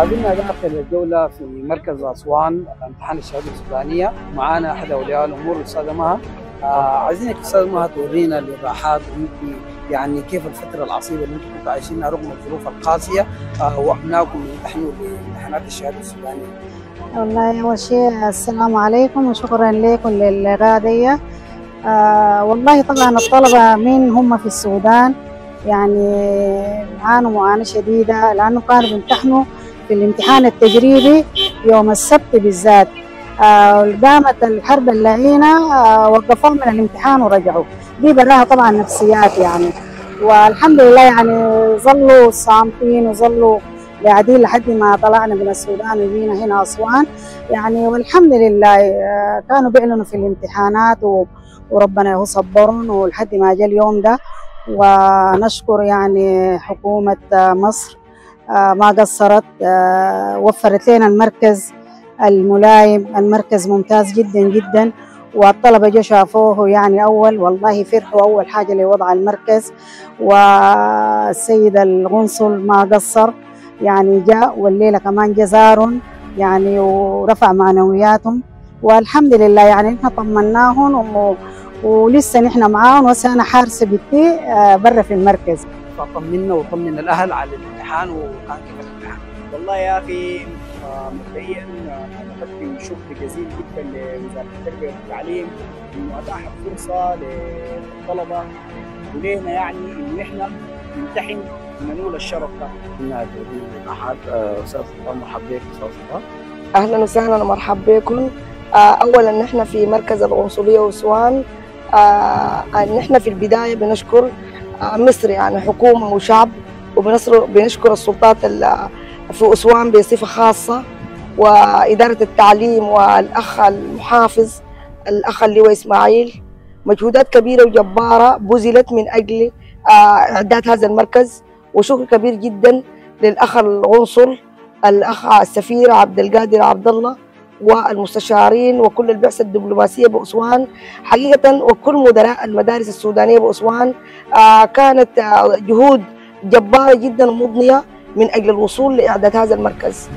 زلنا داخل الجولة في مركز أسوان امتحان الشهادة السودانية. معانا أحد أولياء الأمور الأستاذة مها. عايزينك أستاذ مها تورينا الإيضاحات يعني كيف الفترة العصيبة اللي أنتم كنتوا عايشينها رغم الظروف القاسية وأبنائكم يمتحنوا لامتحانات الشهادة السودانية. والله أول شيء السلام عليكم وشكرا لكم للغادية. والله طبعا الطلبة من هم في السودان يعني عانوا معاناة شديدة لأنه كانوا بيمتحنوا في الامتحان التجريبي يوم السبت بالذات. قامت الحرب اللعينة وقفوهم من الامتحان ورجعوا. دي براها طبعا نفسيات يعني، والحمد لله يعني ظلوا صامتين وظلوا قاعدين لحد ما طلعنا من السودان وجينا هنا أسوان يعني، والحمد لله كانوا بيعلنوا في الامتحانات وربنا هو صبرهم ولحد ما جاء اليوم ده. ونشكر يعني حكومة مصر ما قصرت، وفرت لنا المركز الملائم، المركز ممتاز جدا جدا، والطلبة جو شافوه يعني والله فرحوا أول حاجة لوضع المركز. والسيد القنصل ما قصر يعني جاء، والليلة كمان جاء زارهم يعني ورفع معنوياتهم، والحمد لله يعني نحن طمناهم ولسه نحن معاهم، وهسه أنا حارسة بنتي برا في المركز. فطمنا وطمن الأهل على الامتحان وكان كيف الامتحان؟ والله يا أخي مبدئيا أنا بدي شكر جزيل جدا لوزارة التربية والتعليم إنه أتاحت فرصة للطلبة ولينا يعني إنه إحنا نمتحن وننول الشرف ده. كنا الإيضاحات. أستاذ مرحبا بك أستاذ. أهلا وسهلا ومرحبا بكم. أولا نحن في مركز القنصلية أسوان، نحن في البداية بنشكر مصر يعني حكومة وشعب، وبنشكر السلطات في أسوان بصفة خاصة، وإدارة التعليم والأخ المحافظ الأخ اللواء إسماعيل. مجهودات كبيرة وجبارة بذلت من أجل إعداد هذا المركز، وشكر كبير جدا للأخ القنصل الأخ السفير عبد القادر عبد الله والمستشارين وكل البعثة الدبلوماسية بأسوان حقيقة، وكل مدراء المدارس السودانية بأسوان. كانت جهود جبارة جدا ومضنية من أجل الوصول لإعداد هذا المركز.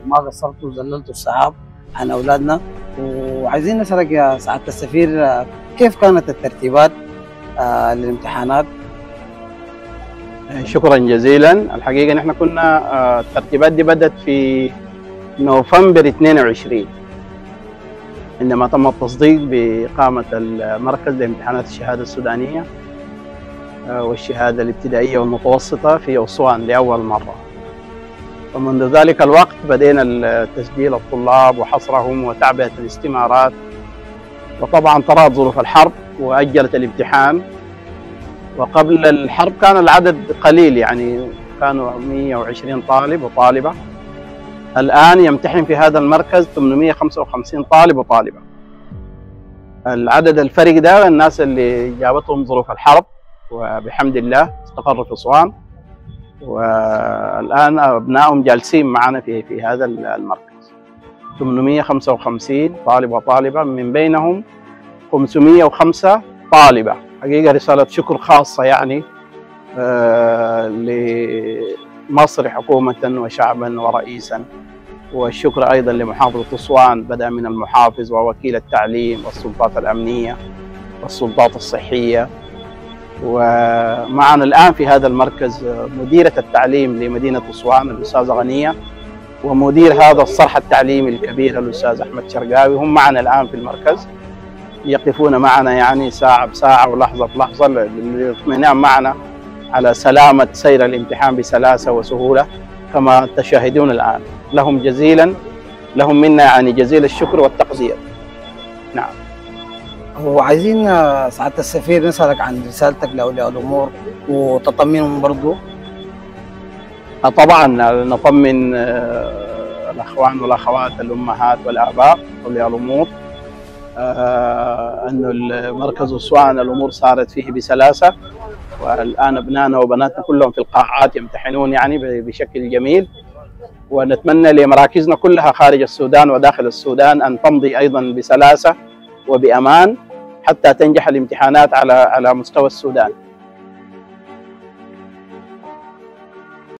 ما قصرتوا وزللتوا الصعاب عن أولادنا، وعايزين نسألك يا سعادة السفير كيف كانت الترتيبات للامتحانات؟ شكرا جزيلا. الحقيقة نحن كنا الترتيبات دي بدأت في نوفمبر 22 عندما تم التصديق بإقامة المركز لامتحانات الشهادة السودانية والشهادة الابتدائية والمتوسطة في أسوان لأول مرة. ومنذ ذلك الوقت بدينا تسجيل الطلاب وحصرهم وتعبئة الاستمارات، وطبعا طرأت ظروف الحرب وأجلت الامتحان. وقبل الحرب كان العدد قليل يعني كانوا 120 طالب وطالبة. الآن يمتحن في هذا المركز 855 طالب وطالبة. العدد الفرق ده الناس اللي جابتهم ظروف الحرب وبحمد الله استقروا في أسوان، والآن أبنائهم جالسين معنا في هذا المركز 855 طالب وطالبة، من بينهم 505 طالبة. حقيقة رسالة شكر خاصة يعني لمصر حكومة وشعبا ورئيسا، والشكر أيضا لمحافظة أسوان بدأ من المحافظ ووكيل التعليم والسلطات الأمنية والسلطات الصحية. ومعنا الآن في هذا المركز مديرة التعليم لمدينة أسوان الأستاذة غنية، ومدير هذا الصرح التعليمي الكبير الأستاذ أحمد شرقاوي، هم معنا الآن في المركز يقفون معنا يعني ساعة بساعة ولحظة بلحظة للاطمئنان معنا على سلامة سير الامتحان بسلاسة وسهولة كما تشاهدون الآن. لهم منا يعني جزيل الشكر والتقدير. نعم. وعايزين سعادة السفير نسألك عن رسالتك لأولياء الأمور وتطمنهم برضو. طبعا نطمن الأخوان والأخوات الأمهات والآباء أولياء الأمور أنه المركز أسوان الأمور صارت فيه بسلاسة، والآن أبنائنا وبناتنا كلهم في القاعات يمتحنون يعني بشكل جميل. ونتمنى لمراكزنا كلها خارج السودان وداخل السودان أن تمضي أيضا بسلاسة وبأمان حتى تنجح الامتحانات على مستوى السودان.